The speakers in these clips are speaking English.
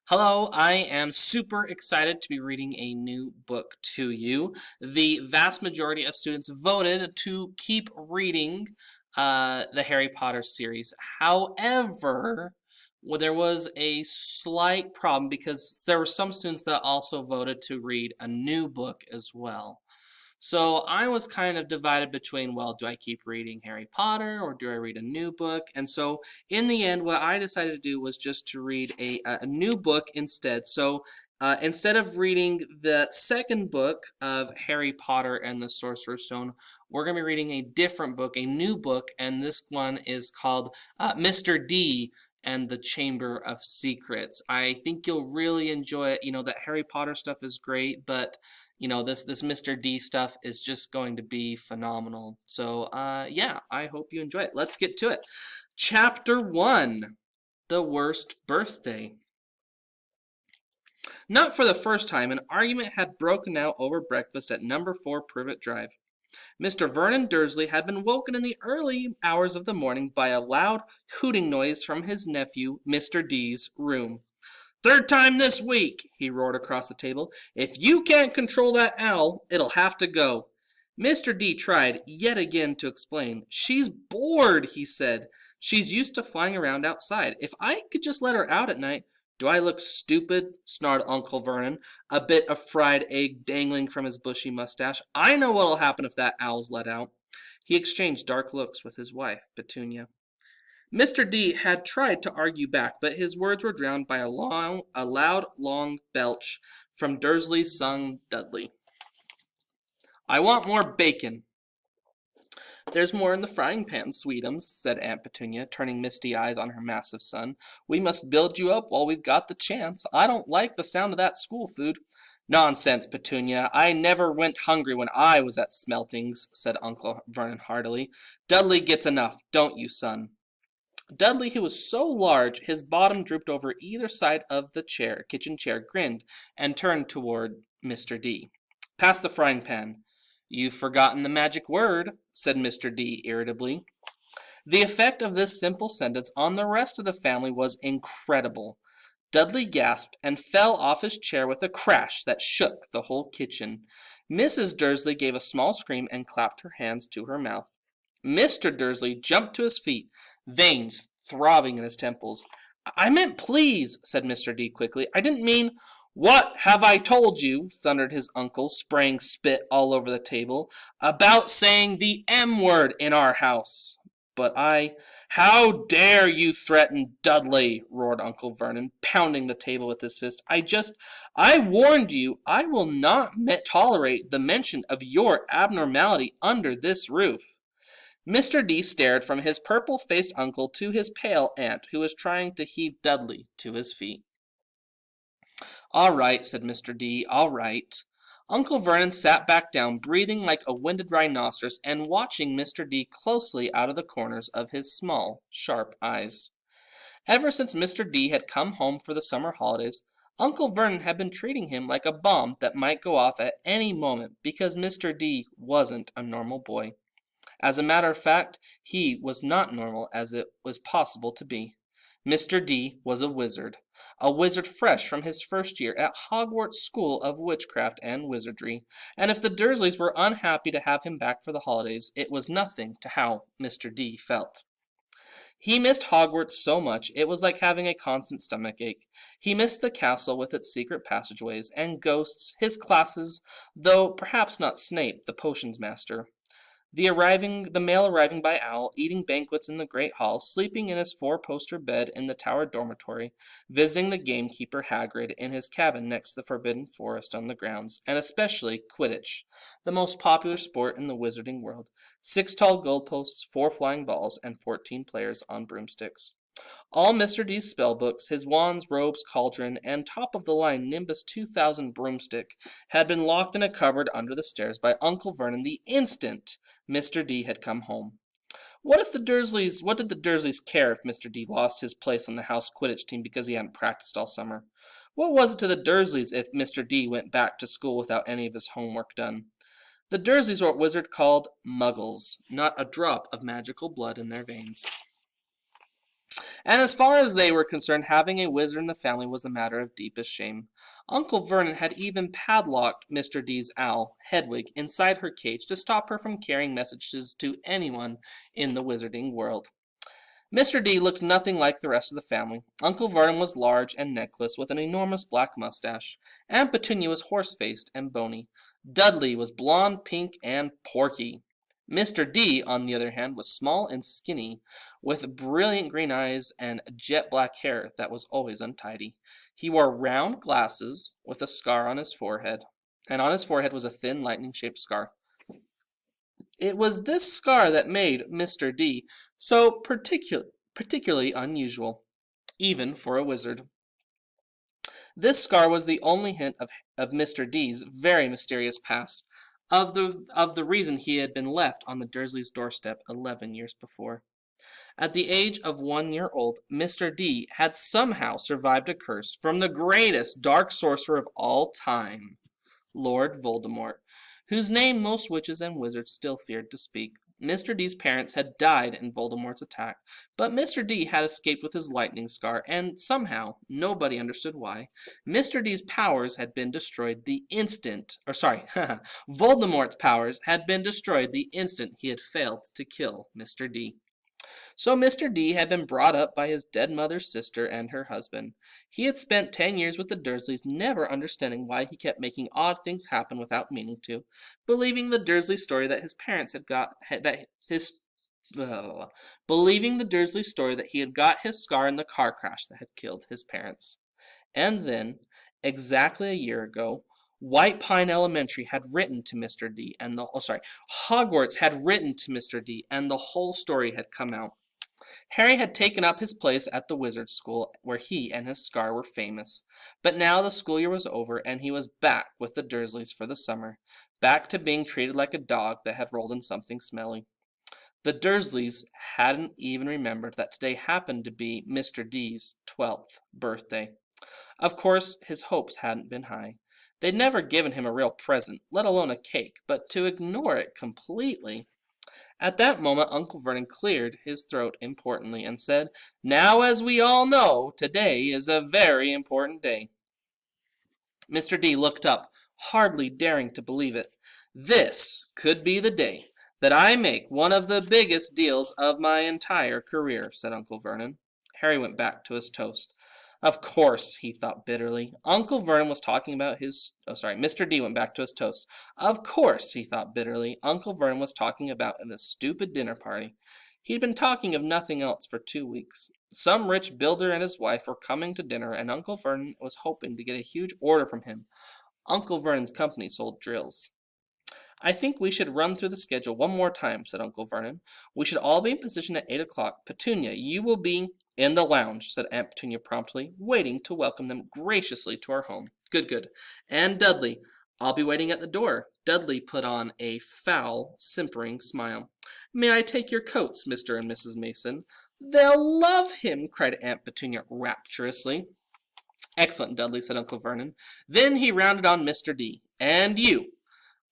Hello, I am super excited to be reading a new book to you. The vast majority of students voted to keep reading the Harry Potter series. However, there was a slight problem because there were some students that also voted to read a new book as well. So I was kind of divided between, well, do I keep reading Harry Potter or do I read a new book? And so in the end, what I decided to do was just to read a new book instead. So instead of reading the second book of Harry Potter and the Sorcerer's Stone, we're going to be reading a different book, a new book, and this one is called Mr. D and the Chamber of Secrets. I think you'll really enjoy it. You know, that Harry Potter stuff is great, but this Mr. D stuff is just going to be phenomenal. So yeah, I hope you enjoy it. Let's get to it. Chapter 1, The Worst Birthday. Not for the first time, an argument had broken out over breakfast at number 4 Privet Drive. Mr. Vernon Dursley had been woken in the early hours of the morning by a loud hooting noise from his nephew, Mr. D's room. "Third time this week," he roared across the table. "If you can't control that owl, it'll have to go." Mr. D tried yet again to explain. "She's bored," he said. "She's used to flying around outside. If I could just let her out at night—" "Do I look stupid?" snarled Uncle Vernon, a bit of fried egg dangling from his bushy mustache. "I know what'll happen if that owl's let out." He exchanged dark looks with his wife, Petunia. Mr. D had tried to argue back, but his words were drowned by a loud, long belch from Dursley's son Dudley. "I want more bacon." "There's more in the frying pan, Sweetums," said Aunt Petunia, turning misty eyes on her massive son. "We must build you up while we've got the chance. I don't like the sound of that school food." "Nonsense, Petunia. I never went hungry when I was at Smeltings," said Uncle Vernon heartily. "Dudley gets enough, don't you, son?" Dudley, who was so large his bottom drooped over either side of the kitchen chair, grinned and turned toward Mr. D. "Pass the frying pan." "You've forgotten the magic word," said Mr. D irritably. The effect of this simple sentence on the rest of the family was incredible. Dudley gasped and fell off his chair with a crash that shook the whole kitchen. Mrs. Dursley gave a small scream and clapped her hands to her mouth. Mr. Dursley jumped to his feet, veins throbbing in his temples. "I meant please," said Mr. D quickly. "I didn't mean—" "What have I told you?" thundered his uncle, spraying spit all over the table. "About saying the M word in our house." "But I—" "How dare you threaten Dudley?" roared Uncle Vernon, pounding the table with his fist. "I warned you. I will not tolerate the mention of your abnormality under this roof." Mr. D stared from his purple-faced uncle to his pale aunt, who was trying to heave Dudley to his feet. "All right," said Mr. D, "all right." Uncle Vernon sat back down, breathing like a winded rhinoceros, and watching Mr. D closely out of the corners of his small, sharp eyes. Ever since Mr. D had come home for the summer holidays, Uncle Vernon had been treating him like a bomb that might go off at any moment because Mr. D wasn't a normal boy. As a matter of fact, he was not normal as it was possible to be. Mr. D was a wizard fresh from his first year at Hogwarts School of Witchcraft and Wizardry, and if the Dursleys were unhappy to have him back for the holidays, it was nothing to how Mr. D felt. He missed Hogwarts so much it was like having a constant stomach ache. He missed the castle with its secret passageways and ghosts, his classes, though perhaps not Snape, the potions master. The mail arriving by owl, eating banquets in the great hall, sleeping in his four-poster bed in the tower dormitory, visiting the gamekeeper Hagrid in his cabin next the forbidden forest on the grounds, and especially Quidditch, the most popular sport in the wizarding world. 6 tall goalposts, 4 flying balls, and 14 players on broomsticks. All Mr. D's spellbooks, his wands, robes, cauldron, and top-of-the-line Nimbus 2000 broomstick had been locked in a cupboard under the stairs by Uncle Vernon the instant Mr. D had come home. What did the Dursleys care if Mr. D lost his place on the house Quidditch team because he hadn't practiced all summer? What was it to the Dursleys if Mr. D went back to school without any of his homework done? The Dursleys were what Wizard called muggles, not a drop of magical blood in their veins. And as far as they were concerned, having a wizard in the family was a matter of deepest shame. Uncle Vernon had even padlocked Mr. D's owl, Hedwig, inside her cage to stop her from carrying messages to anyone in the wizarding world. Mr. D looked nothing like the rest of the family. Uncle Vernon was large and necklaced, with an enormous black mustache. Aunt Petunia was horse-faced and bony. Dudley was blond, pink, and porky. Mr. D, on the other hand, was small and skinny, with brilliant green eyes and jet black hair that was always untidy. He wore round glasses with a scar on his forehead, and on his forehead was a thin lightning-shaped scar. It was this scar that made Mr. D so particularly unusual, even for a wizard. This scar was the only hint of Mr. D's very mysterious past, of the reason he had been left on the Dursleys' doorstep 11 years before. At the age of 1 year old, Mr. D had somehow survived a curse from the greatest dark sorcerer of all time, Lord Voldemort, whose name most witches and wizards still feared to speak. Mr. D's parents had died in Voldemort's attack, but Mr. D had escaped with his lightning scar, and somehow, nobody understood why, Mr. D's powers had been destroyed the instant, Voldemort's powers had been destroyed the instant he had failed to kill Mr. D. So Mr. D had been brought up by his dead mother's sister and her husband. He had spent 10 years with the Dursleys, never understanding why he kept making odd things happen without meaning to, believing the Dursley story that his parents had got that his believing the Dursley story that he had got his scar in the car crash that had killed his parents. And then, exactly a year ago, White Pine Elementary had written to Mr. D and Hogwarts had written to Mr. D and the whole story had come out. Harry had taken up his place at the wizard school, where he and his scar were famous. But now the school year was over, and he was back with the Dursleys for the summer, back to being treated like a dog that had rolled in something smelly. The Dursleys hadn't even remembered that today happened to be Mr. D's 12th birthday. Of course, his hopes hadn't been high. They'd never given him a real present, let alone a cake, but to ignore it completely. At that moment, Uncle Vernon cleared his throat importantly and said, "Now, as we all know, today is a very important day." Mr. D looked up, hardly daring to believe it. "This could be the day that I make one of the biggest deals of my entire career," said Uncle Vernon. Harry went back to his toast. Of course, he thought bitterly. Uncle Vernon was talking about Mr. D went back to his toast. Of course, he thought bitterly. Uncle Vernon was talking about the stupid dinner party. He'd been talking of nothing else for 2 weeks. Some rich builder and his wife were coming to dinner, and Uncle Vernon was hoping to get a huge order from him. Uncle Vernon's company sold drills. "I think we should run through the schedule one more time," said Uncle Vernon. "We should all be in position at 8 o'clock. Petunia, you will be—" "In the lounge," said Aunt Petunia promptly, waiting to welcome them graciously to our home. "Good, good. And Dudley, I'll be waiting at the door." Dudley put on a foul, simpering smile. "May I take your coats, Mr. and Mrs. Mason?" "They'll love him!" cried Aunt Petunia rapturously. "Excellent, Dudley," said Uncle Vernon. Then he rounded on Mr. D. "And you."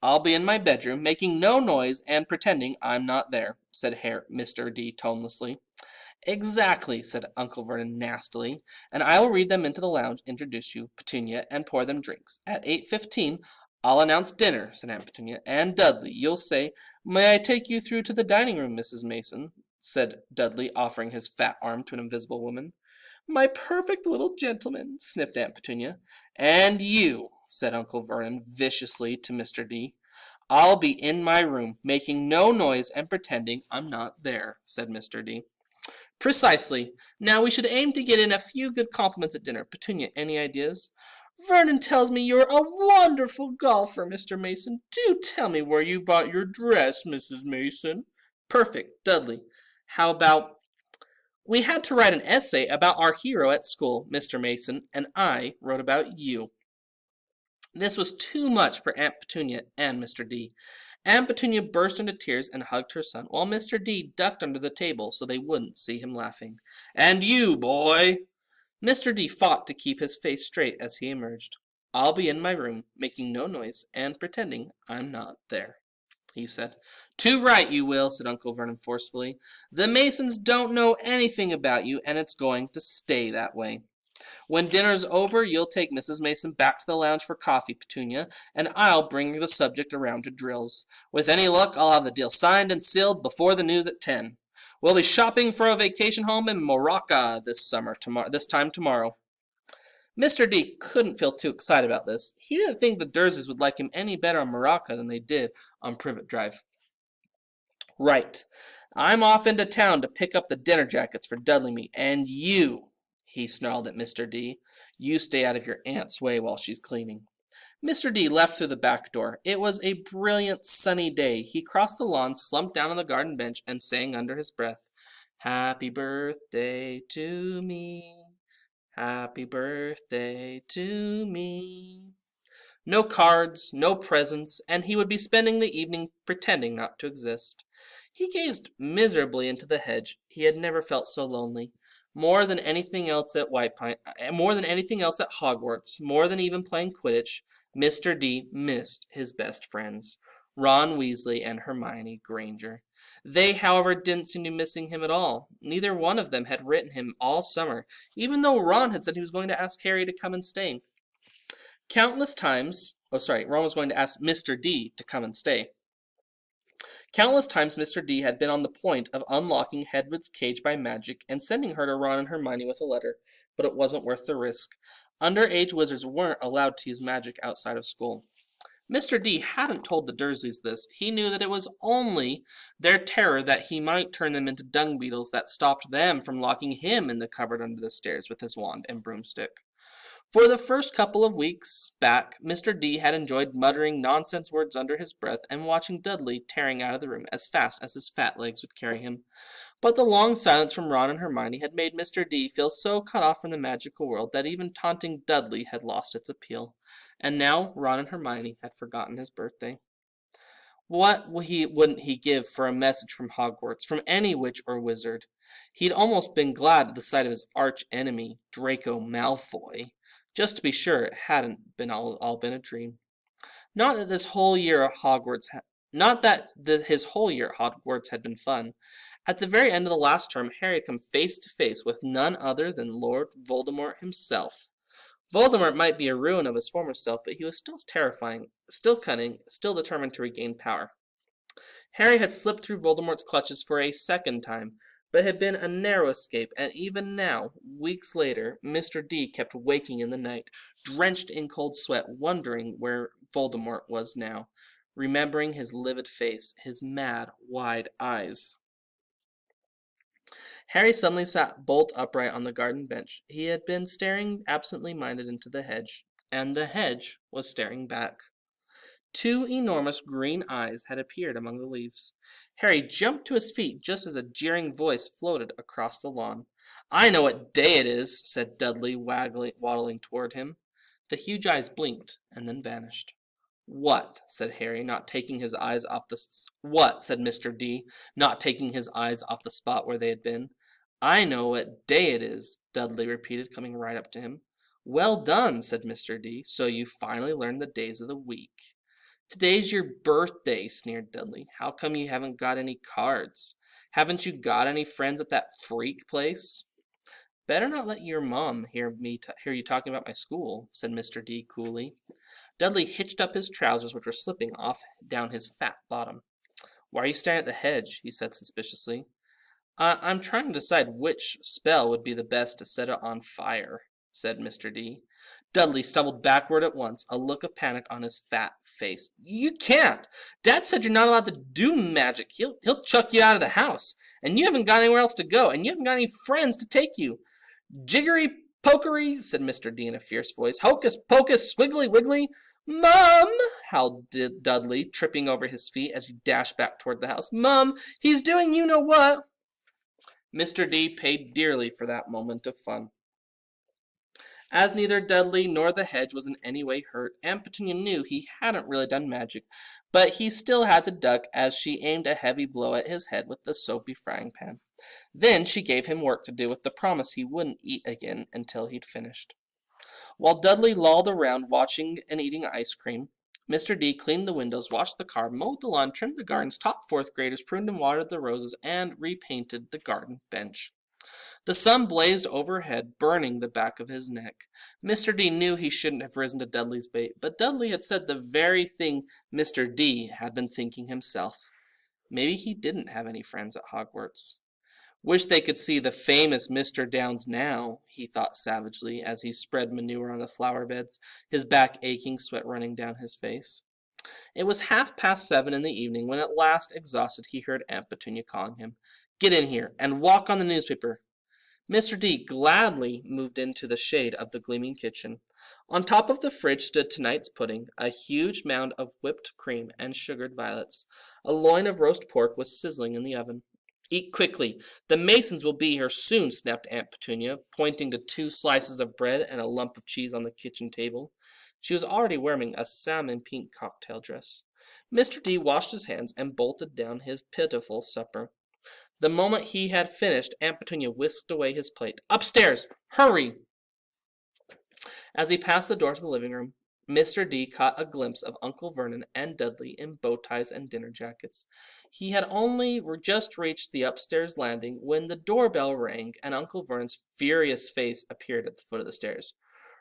"I'll be in my bedroom, making no noise and pretending I'm not there," said Mr. D tonelessly. "Exactly," said Uncle Vernon nastily. "And I will read them into the lounge, introduce you, Petunia, and pour them drinks. At 8:15, I'll announce dinner," said Aunt Petunia. "And Dudley, you'll say—" "May I take you through to the dining room, Mrs. Mason?" said Dudley, offering his fat arm to an invisible woman. "My perfect little gentleman," sniffed Aunt Petunia. "And you," said Uncle Vernon viciously to Mr. D. "I'll be in my room, making no noise and pretending I'm not there," said Mr. D. "Precisely. Now we should aim to get in a few good compliments at dinner. Petunia, any ideas?" "Vernon tells me you're a wonderful golfer, Mr. Mason. Do tell me where you bought your dress, Mrs. Mason." "Perfect. Dudley, how about—" "We had to write an essay about our hero at school, Mr. Mason, and I wrote about you." This was too much for Aunt Petunia and Mr. D. Aunt Petunia burst into tears and hugged her son, while Mr. D ducked under the table so they wouldn't see him laughing. "And you, boy!" Mr. D fought to keep his face straight as he emerged. "I'll be in my room, making no noise and pretending I'm not there," he said. Too right you will, said Uncle Vernon forcefully. The Masons don't know anything about you, and it's going to stay that way. When dinner's over, you'll take Mrs. Mason back to the lounge for coffee, Petunia, and I'll bring the subject around to drills. With any luck, I'll have the deal signed and sealed before the news at 10. We'll be shopping for a vacation home in Morocco this time tomorrow. Mr. D couldn't feel too excited about this. He didn't think the Dursleys would like him any better on Morocco than they did on Privet Drive. Right. I'm off into town to pick up the dinner jackets for Dudley me, and you, he snarled at Mr. D, you stay out of your aunt's way while she's cleaning. Mr. D left through the back door. It was a brilliant sunny day. He crossed the lawn, slumped down on the garden bench, and sang under his breath, Happy birthday to me. Happy birthday to me. No cards, no presents, and he would be spending the evening pretending not to exist. He gazed miserably into the hedge. He had never felt so lonely. More than anything else at more than anything else at Hogwarts, more than even playing Quidditch, Mr. D missed his best friends, Ron Weasley and Hermione Granger. They, however, didn't seem to be missing him at all. Neither one of them had written him all summer, even though Ron had said he was going to ask Harry to come and stay. Ron was going to ask Mr. D to come and stay. Countless times Mr. D had been on the point of unlocking Hedwig's cage by magic and sending her to Ron and Hermione with a letter, but it wasn't worth the risk. Underage wizards weren't allowed to use magic outside of school. Mr. D hadn't told the Dursleys this. He knew that it was only their terror that he might turn them into dung beetles that stopped them from locking him in the cupboard under the stairs with his wand and broomstick. For the first couple of weeks back, Mr. D had enjoyed muttering nonsense words under his breath and watching Dudley tearing out of the room as fast as his fat legs would carry him. But the long silence from Ron and Hermione had made Mr. D feel so cut off from the magical world that even taunting Dudley had lost its appeal. And now Ron and Hermione had forgotten his birthday. What wouldn't he give for a message from Hogwarts, from any witch or wizard? He'd almost been glad at the sight of his arch enemy, Draco Malfoy. Just to be sure it hadn't been all been a dream. Not that his whole year at Hogwarts had been fun. At the very end of the last term, Harry had come face to face with none other than Lord Voldemort himself. Voldemort might be a ruin of his former self, but he was still terrifying, still cunning, still determined to regain power. Harry had slipped through Voldemort's clutches for a second time, but it had been a narrow escape, and even now, weeks later, Mr. D kept waking in the night, drenched in cold sweat, wondering where Voldemort was now, remembering his livid face, his mad, wide eyes. Harry suddenly sat bolt upright on the garden bench. He had been staring absently-minded into the hedge, and the hedge was staring back. Two enormous green eyes had appeared among the leaves. Harry jumped to his feet just as a jeering voice floated across the lawn. I know what day it is, said Dudley, waddling toward him. The huge eyes blinked and then vanished. What? Said Harry, not taking his eyes off What? Said Mr. D, not taking his eyes off the spot where they had been. I know what day it is, Dudley repeated, coming right up to him. Well done, said Mr. D. So you finally learned the days of the week. Today's your birthday, sneered Dudley. How come you haven't got any cards? Haven't you got any friends at that freak place? Better not let your mom hear you talking about my school, said Mr. D coolly. Dudley hitched up his trousers, which were slipping off down his fat bottom. Why are you staring at the hedge? He said suspiciously. I'm trying to decide which spell would be the best to set it on fire, said Mr. D. Dudley stumbled backward at once, a look of panic on his fat face. You can't! Dad said you're not allowed to do magic. He'll chuck you out of the house. And you haven't got anywhere else to go, and you haven't got any friends to take you. Jiggery pokery, said Mr. D in a fierce voice. Hocus pocus, squiggly wiggly. Mum, howled Dudley, tripping over his feet as he dashed back toward the house. Mum, he's doing you know what? Mr. D paid dearly for that moment of fun. As neither Dudley nor the hedge was in any way hurt, Aunt Petunia knew he hadn't really done magic, but he still had to duck as she aimed a heavy blow at his head with the soapy frying pan. Then she gave him work to do with the promise he wouldn't eat again until he'd finished. While Dudley lolled around watching and eating ice cream, Mr. D cleaned the windows, washed the car, mowed the lawn, trimmed the gardens, taught fourth graders, pruned and watered the roses, and repainted the garden bench. The sun blazed overhead, burning the back of his neck. Mr. D knew he shouldn't have risen to Dudley's bait, but Dudley had said the very thing Mr. D had been thinking himself. Maybe he didn't have any friends at Hogwarts. Wish they could see the famous Mr. Downs now, he thought savagely as he spread manure on the flower beds, his back aching, sweat running down his face. It was 7:30 in the evening when at last, exhausted, he heard Aunt Petunia calling him. Get in here and walk on the newspaper. Mr. D gladly moved into the shade of the gleaming kitchen. On top of the fridge stood tonight's pudding, a huge mound of whipped cream and sugared violets. A loin of roast pork was sizzling in the oven. Eat quickly. The Masons will be here soon, snapped Aunt Petunia, pointing to 2 slices of bread and a lump of cheese on the kitchen table. She was already wearing a salmon pink cocktail dress. Mr. D washed his hands and bolted down his pitiful supper. The moment he had finished, Aunt Petunia whisked away his plate. Upstairs! Hurry! As he passed the door to the living room, Mr. D caught a glimpse of Uncle Vernon and Dudley in bow ties and dinner jackets. He had only just reached the upstairs landing when the doorbell rang and Uncle Vernon's furious face appeared at the foot of the stairs.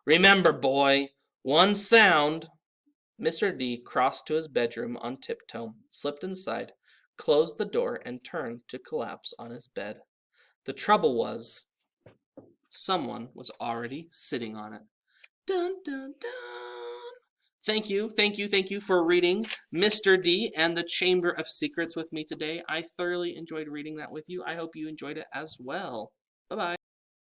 Remember, boy, one sound. Mr. D crossed to his bedroom on tiptoe, slipped inside, closed the door, and turned to collapse on his bed. The trouble was, someone was already sitting on it. Dun, dun, dun. Thank you for reading Mr. D and the Chamber of Secrets with me today. I thoroughly enjoyed reading that with you. I hope you enjoyed it as well. Bye-bye.